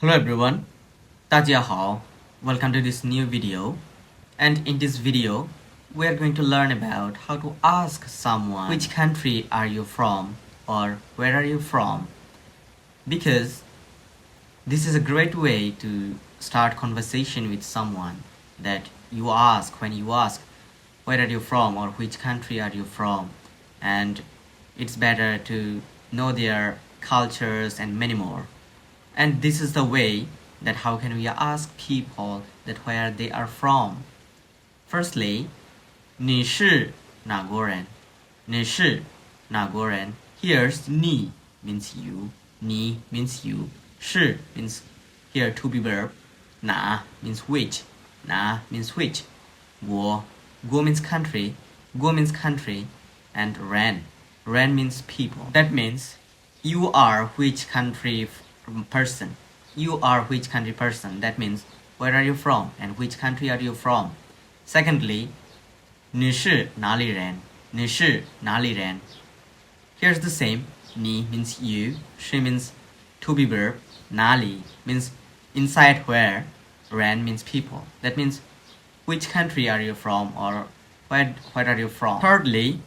Hello everyone, 大家好, welcome to this new video. And in this video, we are going to learn about how to ask someone which country are you from or where are you from. Because this is a great way to start conversation with someone that you ask when you ask where are you from or which country are you from. And it's better to know their cultures and many more. And this is the way that how can we ask people that where they are from. Firstly, 你是哪国人? 你是哪国人? Here's 你 means you, 你 means you, 是 means here to be verb, 哪 means which, 哪 means which, 国 means country, 国 means country, and 人 means people. That means you are which country person. You are which country person. That means where are you from and which country are you from. Secondly, 你是哪里人? 你是哪里人? Here's the same. 你 means you, 是 means to be verb, 哪里 means inside where, 人 means people. That means which country are you from or where are you from. Thirdly,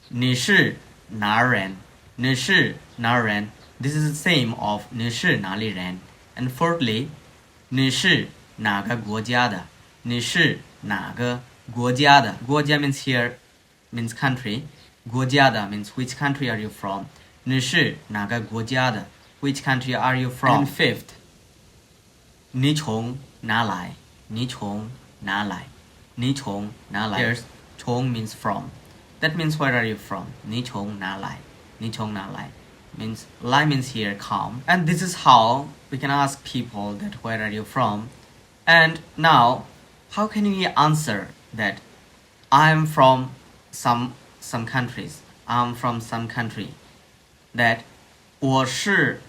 你是哪人? 你是哪人? This is the same of 你是哪里人? And fourthly, 你是哪个国家的? 你是哪个国家的? 国家 means here means country. 国家的 means which country are you from? 你是哪个国家的? Which country are you from? And fifth, 你从哪来? 你从哪来? 你从哪来? Here's 从 means from. That means where are you from? 你从哪来? 你从哪来? Means lai means here come, and this is how we can ask people that where are you from. And now how can we answer that I'm from some countries, I'm from some country, that 我是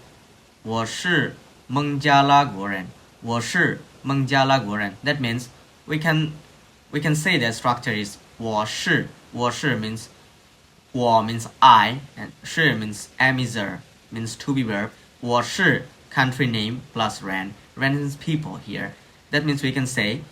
孟加拉国人, 我是孟加拉国人. That means we can say the structure is 我是 means 我 means I, and 是 means am is er, means to be verb. 我是 country name plus ren means people here. That means we can say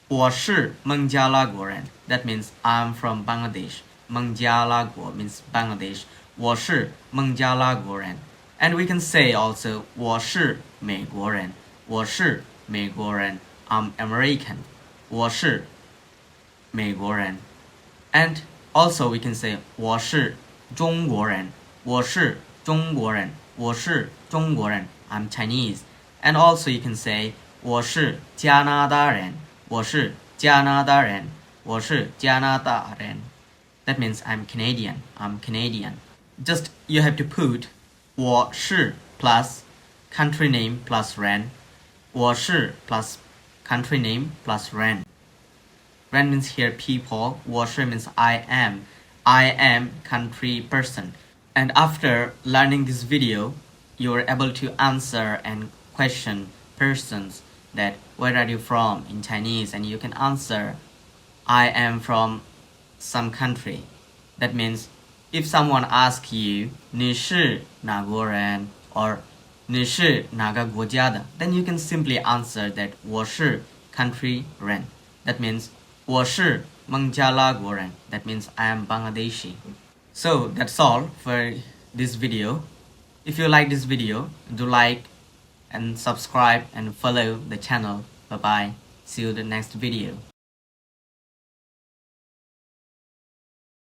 我是孟加拉国人. That means I'm from Bangladesh. 孟加拉国 means Bangladesh. 我是孟加拉国人. And we can say also 我是美国人. 我是美国人. I'm American. 我是美国人. And also we can say 我是中国人. 我是中国人. 我是中国人. I'm Chinese. And also you can say 我是加拿大人. 我是加拿大人. 我是加拿大人. That means I'm Canadian. I'm Canadian. Just you have to put 我是 plus country name plus ren. 我是 plus country name plus ren. Ren means here people, 我是 means I am country person. And after learning this video, you are able to answer and question persons that where are you from in Chinese, and you can answer I am from some country. That means if someone asks you 你是哪国人 or 你是哪个国家的, then you can simply answer that 我是 country 人. That means 我是孟加拉国人. That means I am Bangladeshi. So that's all for this video. If you like this video, do like and subscribe and follow the channel. Bye bye. See you in the next video.